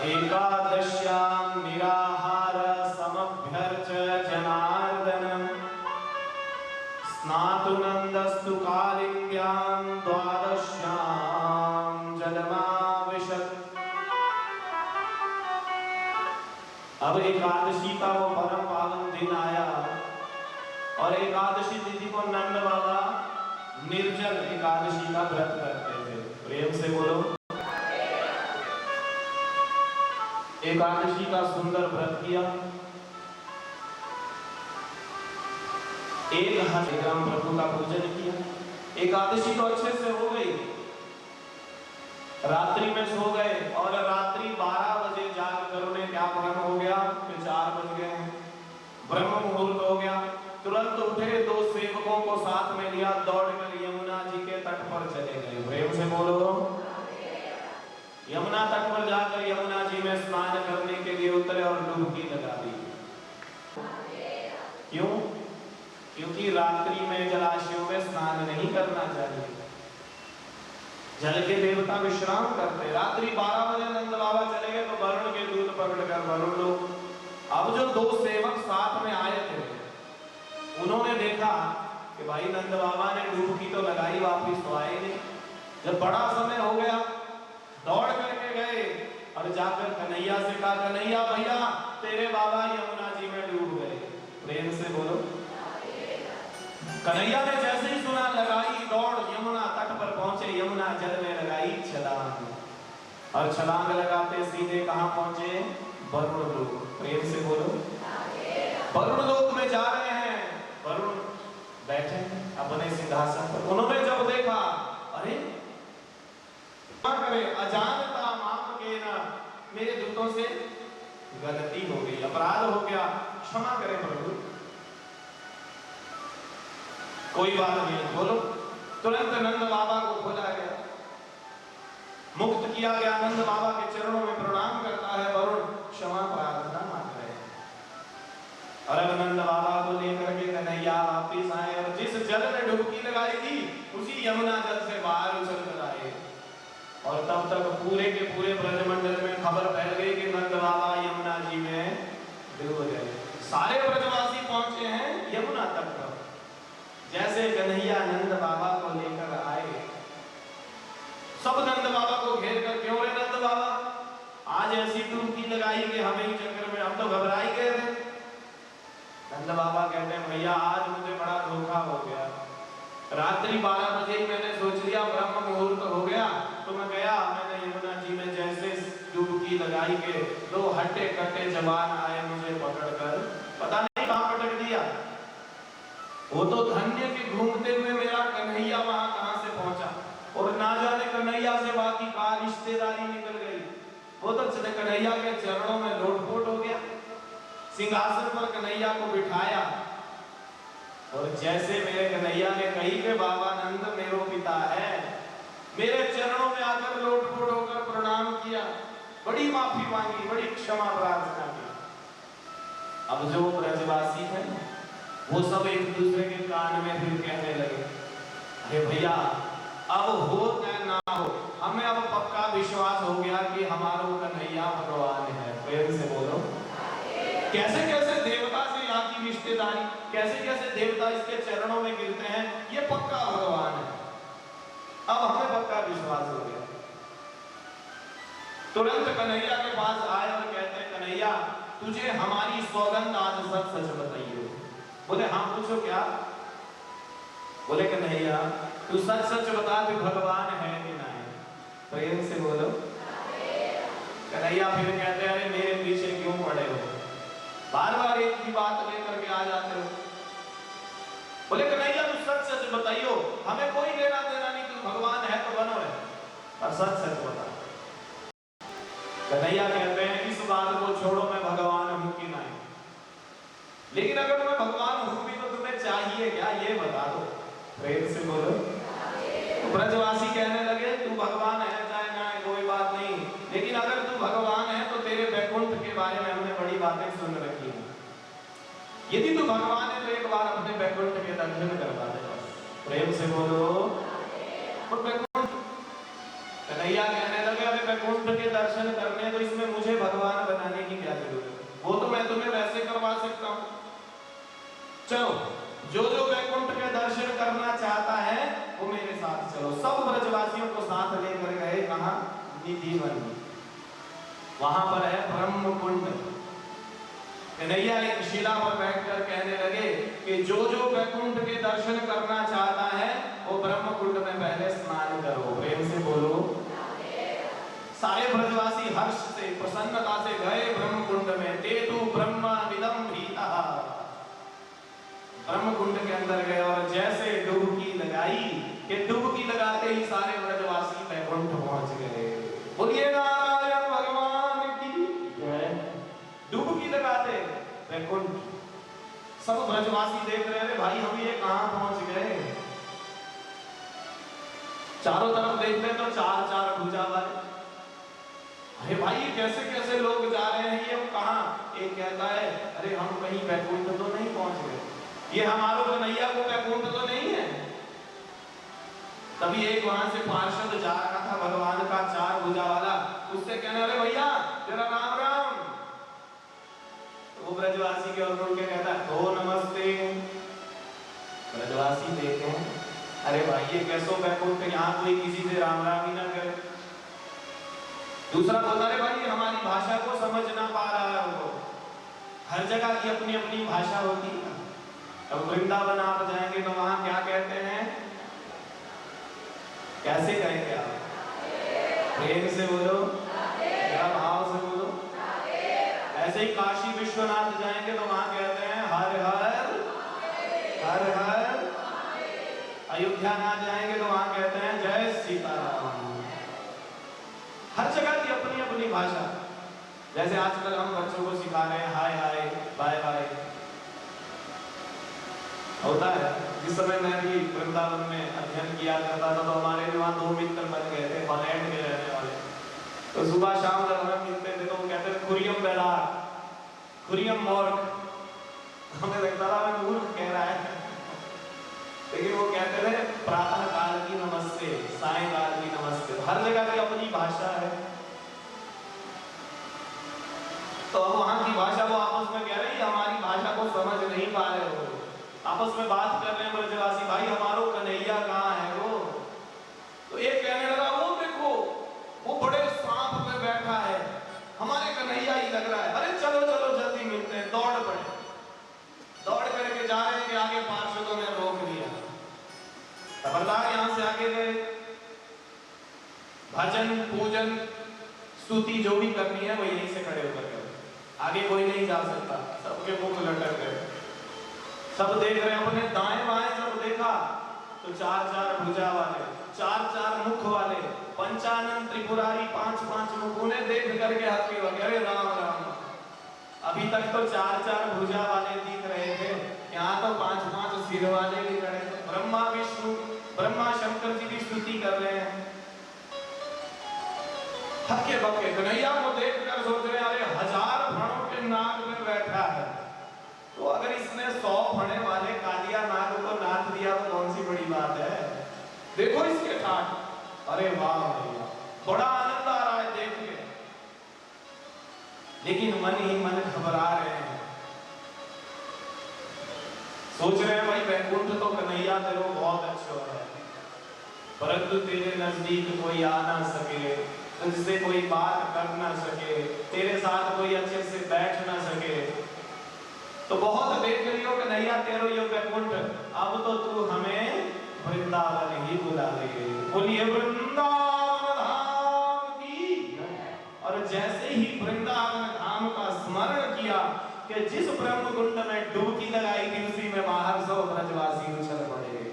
एकादश्यां निराहार समभ्यर्च जनार्दनम् स्नातुनन्दस्तु कालिन्द्यां द्वादश्यां जलमाविशत्। अब एकादशी का वो परम पावन दिन आया और एकादशी तिथि को नंद बाबा निर्जल एकादशी का व्रत करते थे। प्रेम से बोलो। एकादशी का सुंदर व्रत किया। 1000 ग्राम प्रभु का पूजन किया। एकादशी तो अच्छे से हो गई। रात्रि में सो गए और रात्रि 12 बजे जाकर उन्हें क्या ब्रह्म हो गया कि 4 बज गए, ब्रह्म मुहूर्त हो गया। तुरंत उठे, 2 सेवकों को साथ में लिया, दौड़कर यमुना जी के तट पर चले गए। प्रेम से बोलो। यमुना तट पर जाकर यमुना जी में स्नान करने के लिए उतरे और डुबकी लगा दी। क्यों? क्योंकि रात्रि में जलाशयों में स्नान नहीं करना चाहिए। जल के देवता विश्राम करते। रात्रि 12 बजे नंद बाबा चले गए तो वरुण के दूत पकड़कर वरुण लोग। अब जो 2 सेवक साथ में आए थे उन्होंने देखा कि भाई नंद बाबा ने डुबकी तो लगाई, वापिस तो आए नहीं। जब बड़ा समय हो गया दौड़ करके गए और जाकर कन्हैया से कहा, कन्हैया भैया तेरे बाबा यमुना जी में डूब गए। प्रेम से बोलो। कन्हैया ने जैसे ही सुना लगाई दौड़, यमुना तट पर पहुंचे, यमुना जल में लगाई छलांग और छलांग लगाते सीधे कहां पहुंचे? वरुण लोक। प्रेम से बोलो। वरुण लोक में जा रहे हैं। वरुण बैठे अपने सिंहासन पर। उन्होंने जब देखा, अरे करे अजानता माफ के ना, मेरे दूतों से गलती हो गई, अपराध हो गया, क्षमा करें प्रभु। कोई बात नहीं, बोलो। तुरंत नंद बाबा को खोला गया, मुक्त किया गया। नंद बाबा के चरणों में प्रणाम करता है वरुण, क्षमा प्रार्थना मांग रहे हैं। और अब नंद बाबा को लेकर के कन्हैया वापिस आए और जिस जल में डुबकी लगाई थी उसी यमुना जल से बाहर उछल कर आए। और तब तक पूरे के पूरे ब्रजमंडल में खबर फैल गई कि नंद बाबा यमुना जी में डूब गए। सारे ब्रजवासी पहुंचे हैं यमुना तट पर। जैसे कन्हैया नंद बाबा को लेकर आए, सब नंद बाबा को घेर कर, क्यों रे नंद बाबा आज ऐसी डुबकी लगाई कि हमें ही चक्कर में हम तो घबरा ही गए थे। नंद बाबा कहते हैं भैया आज मुझे बड़ा धोखा हो गया। रात्रि 12 बजे ही मैंने सोच लिया ब्रह्म मुहूर्त हो गया तो मैं गया, मैंने यमुना जी में जैसे डुबकी लगाई के 2 हट्टे कट्टे जवान आए, मुझे पकड़कर पता नहीं कहां पटक दिया। वो तो धन्य के घूमते हुए मेरा कन्हैया वहां कहां से पहुंचा और ना जाने कन्हैया से बाकी का रिश्तेदारी निकल गई। वो तो कन्हैया के चरणों में लोटपोट हो गया। सिंहासन पर कन्हैया को बिठाया और जैसे मेरे कन्हैया ने कही कि बाबा नंद मेरो पिता है, मेरे चरणों में आकर लोटपोट होकर प्रणाम किया, बड़ी माफी मांगी, बड़ी क्षमा प्रार्थना की। अब जो ब्रजवासी है वो सब एक दूसरे के कान में फिर कहने लगे, अरे भैया अब हो चाहे ना हो, हमें अब पक्का विश्वास हो गया कि हमारा कन्हैया भगवान है। प्रेम से बोलो। कैसे कैसे देवता से यहाँ की रिश्तेदारी, कैसे कैसे देवता इसके चरणों में गिरते हैं, ये पक्का भगवान है। अब हमें पक्का विश्वास हो गया। तुरंत कन्हैया के पास आए और कहते हैं, कन्हैया तुझे हमारी सौगंध आज सच सच बताइए। बोले हाँ पूछो क्या? बोले कन्हैया तू सच सच बता तू भगवान है कि नहीं? प्रेम से बोलो। कन्हैया फिर कहते हैं, अरे मेरे पीछे क्यों पड़े हो, बार बार एक ही बात लेकर के आ जाते हो। बोले कन्हैया तू सच सच बताइयो, हमें कोई लेना देना नहीं, तू भगवान है तो बनो है, पर सच सच बता। कन्हैया कहते हैं इस बात को छोड़ो, मैं भगवान हूं कि नहीं, लेकिन अगर मैं भगवान हूं भी तो तुम्हें चाहिए क्या ये बता दो। प्रेम से बोलो। ब्रजवासी कहने लगे तू भगवान है चाहे ना है कोई बात नहीं, लेकिन अगर तू भगवान है तो तेरे वैकुंठ के बारे में हमने बड़ी बातें सुन रखी है। यदि तू भगवान है तो एक बार अपने वैकुंठ के दर्शन करवा दे। प्रेम से बोलो। कन्हैया कहने लगे अरे वैकुंठ के दर्शन करने, तो इसमें मुझे भगवान बनाने की क्या जरूरत है? वो तो मैं तुम्हें वैसे करवा सकता हूँ। चलो, जो जो वैकुंठ के दर्शन करना चाहता है वो मेरे साथ चलो। सब ब्रजवासियों को साथ लेकर गए। कहाँ? निधिवन। वहां पर है ब्रह्म कुंड। कन्हैया एक शिला पर बैठकर कहने लगे कि जो जो वैकुंठ के दर्शन करना चाहता है वो ब्रह्म कुंड में पहले स्नान करो। प्रेम से बोलो। सारे ब्रजवासी हर्ष से, प्रसन्नता से गए ब्रह्म कुंड में। तेतु ब्रह्म विदम भीतः। ब्रह्म कुंड के अंदर गए और जैसे डुबकी लगाई कि डुबकी लगाते ही सारे ब्रजवासी वैकुंठ पहुंच गए। बोलिए नारायण भगवान की जय। डुबकी लगाते वैकुंठ। सब ब्रजवासी देख रहे थे, भाई हम ये कहां पहुंच गए। चारों तरफ देखते तो चार चार भुजा वाले। अरे भाई कैसे कैसे लोग जा रहे हैं, ये कहां? एक कहता है अरे हम कहीं वैकुंठ तो नहीं पहुंच गए, ये हमारो कन्हैया को वैकुंठ तो नहीं है। तभी एक वहां से पार्षद जा रहा था भगवान का चार भुजा वाला, उससे कहने अरे भैया जरा राम राम। तो वो ब्रजवासी के और मुड़ के कहता हो नमस्ते। ब्रजवासी देखे अरे भाई ये कैसो वैकुंठ, यहाँ कोई किसी से राम राम ही ना करे। दूसरा बोलता अरे भाई हमारी भाषा को समझ ना पा रहा है वो, हर जगह की अपनी अपनी भाषा होती है। अब वृंदावन आप जाएंगे तो वहां क्या कहते हैं, कैसे कहेंगे आप? प्रेम से बोलो, भाव से बोलो। ऐसे ही काशी विश्वनाथ जाएंगे तो वहां कहते हैं हर हर हर हर। अयोध्या ना जाएंगे तो वहां कहते हैं जय सीताराम। हर जगह की अपनी अपनी भाषा। जैसे आजकल हम बच्चों को सिखा रहे हैं हाय हाय बाय बाय, होता है। जिस समय मैं भी वृंदावन में अध्ययन किया करता था तो हमारे वहाँ दो मित्र बन गए थे हॉलैंड के रहने वाले। तो सुबह शाम जब हम मिलते थे तो वो कहते थे खुरियम बेलार, खुरियम मॉर्क। हमें लगता था मैं मूर्ख कह रहा है, लेकिन वो कहते थे प्रातः काल की नमस्ते, सायंकाल की नमस्ते। हर जगह की अपनी भाषा है। तो अब वहाँ की भाषा वो आपस में कह रही है हमारी भाषा को समझ नहीं पा रहे हो। आपस में बात कर रहे हैं ब्रजवासी, भाई हमारो कन्हैया कहाँ है वो? तो एक कहने लगा वो देखो वो बड़े सांप पे बैठा है, हमारे कन्हैया ही लग रहा है। अरे चलो चलो जल्दी मिलते हैं। दौड़ पड़े, दौड़ करके जा रहे थे, आगे पार्षदों ने रोक लिया। खबरदार यहाँ से आगे गए। भजन पूजन स्तुति जो भी करनी है वो यहीं से खड़े होकर करो, आगे कोई नहीं जा सकता। सबके मुख लटक गए, सब देख रहे हैं। अपने दाएं बाएं जब देखा तो चार चार भुजा वाले, चार चार मुख वाले, पंचानन त्रिपुरारी, पांच पांच मुख। उन्हें देख करके हंसने लगे, अरे राम राम। अभी तक तो चार चार भुजा वाले दिख रहे थे, यहाँ तो पांच पांच सिर वाले भी खड़े थे। ब्रह्मा विष्णु, ब्रह्मा शंकर जी की स्तुति कर रहे हैं। हक्के बक्के कन्हैया को देखकर सोच रहे हैं अरे 1000 फणों के नाग में बैठा है, तो अगर इसने 100 फणे वाले कालिया नाग को नाथ दिया तो कौन सी बड़ी बात है। देखो इसके ठाठ। अरे वाह भैया, बड़ा आनंद आ रहा है देख के, लेकिन मन ही मन घबरा रहे हैं। सोच रहे हैं भाई वैकुंठ तो कन्हैया तेरे बहुत अच्छा है, परंतु तेरे नजदीक कोई आ ना सके, तुझसे कोई बात कर ना सके, तेरे साथ कोई अच्छे से बैठ ना सके। तो बहुत देख लियो कन्हैया तेरो यो वैकुंठ, अब तो तू हमें वृंदावन ही बुला ले। बोलिए वृंदावन धाम की। और जैसे ही वृंदावन धाम का स्मरण किया कि जिस ब्रह्म कुंड में डुबकी लगाई थी उसी में बाहर सब ब्रजवासी उछल पड़े।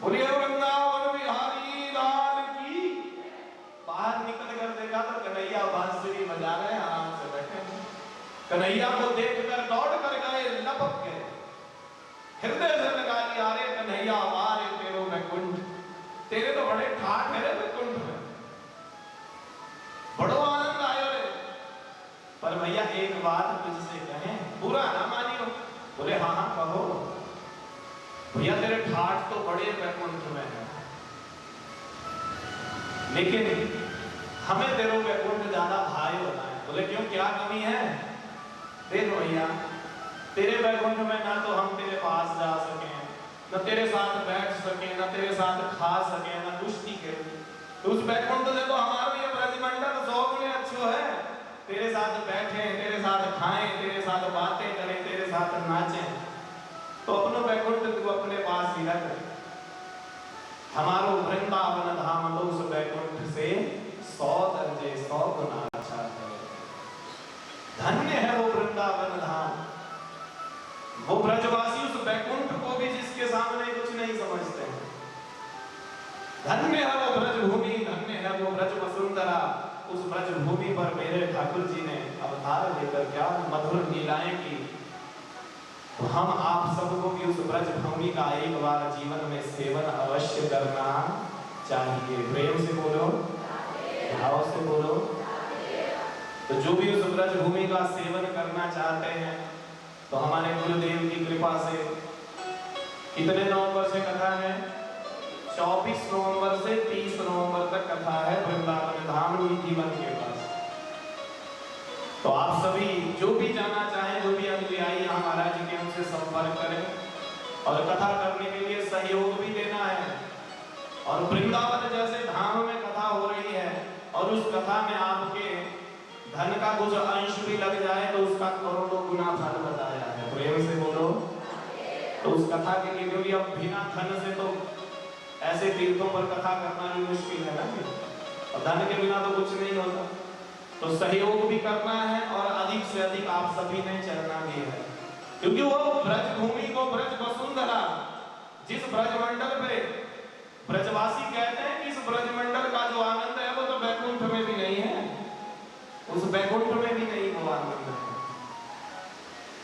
बोलिए वृंदावन बिहारी लाल की। बाहर निकल कर देखा तो कन्हैया बांसुरी बजा रहे हैं, आराम से बैठे। कन्हैया को देखकर दौड़ कर गए, लपक गए, हृदय से लगा लिया अरे कन्हैया हमारे तेरो वैकुंठ, तेरे तो बड़े ठाठ है वैकुंठ में, बड़ो आनंद आयो रे। पर भैया एक बात तुझसे कहें, बुरा ना मानियो। बोले हाँ हाँ कहो। भैया तेरे ठाठ तो बड़े वैकुंठ में है, लेकिन हमें तेरो वैकुंठ ज्यादा भाई बनाए। बोले क्यों, क्या कमी है? देखो भैया, तेरे वैकुंठ में ना तो हम तेरे पास जा सके, न तेरे साथ बैठ सके, न तेरे साथ खा सके, न कुश्ती करें। तो उस वैकुंठ से तो हमारा ये ब्रजमंडल 100 गुने अच्छो है। तेरे साथ बैठे, तेरे साथ खाएं, तेरे साथ बातें करें, तेरे साथ नाचें। तो अपनो वैकुंठ तू अपने पास ही रख। हमारो वृंदावन धाम तो उस वैकुंठ से 100 दर्जे 100 गुना अच्छा है। धन्य है वो वृंदावन धाम। वो ब्रजवासी उस वैकुंठ को भी जिसके सामने कुछ नहीं समझते हैं। धन्य है वो ब्रज भूमि, धन्य है वो ब्रज वसुंधरा। उस ब्रज भूमि पर मेरे ठाकुर जी ने अवतार लेकर क्या मधुर लीलाएं की। तो हम आप सबको भी उस ब्रज भूमि का एक बार जीवन में सेवन अवश्य करना चाहिए। प्रेम से बोलो, भाव से बोलो। तो जो भी उस ब्रज भूमि का सेवन करना चाहते हैं, तो हमारे गुरुदेव की कृपा से कितने नवंबर से कथा है? 24 नवंबर से 30 नवंबर तक कथा है वृंदावन धाम निधिवन के पास। तो आप सभी जो भी जाना चाहें, जो भी अनुयायी यहाँ महाराज जी के, हमसे संपर्क करें और कथा करने के लिए सहयोग भी देना है। और वृंदावन जैसे धाम में कथा हो रही है और उस कथा में आपके धन का कुछ अंश भी लग जाए तो उसका करोड़ों गुना फल बताया है। प्रेम से बोलो। तो उस कथा के लिए, क्योंकि अब बिना धन से तो ऐसे तीर्थों पर कथा करना भी मुश्किल है ना, और धन के बिना तो कुछ नहीं होता। तो सहयोग भी करना है और अधिक से अधिक आप सभी ने चलना भी है, क्योंकि वो ब्रज भूमि को ब्रज वसुंधरा, जिस ब्रजमंडल पे ब्रजवासी कहते हैं कि इस ब्रजमंडल का जो आनंद है वो तो वैकुंठ में भी नहीं है, उस वैकुंठ में भी नहीं वो आनंद है।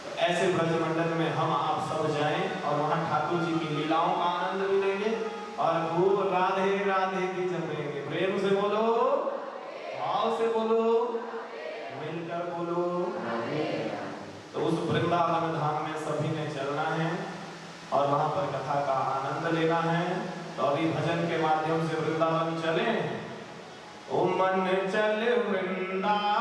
तो ऐसे ब्रजमंडल में हम आप सब जाएं और वहां ठाकुर जी की लीलाओं का आनंद भी लेंगे और खूब राधे राधे भी जपेंगे। प्रेम से बोलो, भाव से बोलो, मिलकर बोलो। तो उस वृंदावन धाम में सभी ने चलना है और वहां पर कथा का आनंद लेना है। तो अभी भजन के माध्यम से वृंदावन चले। ओ मन चल वृंदावन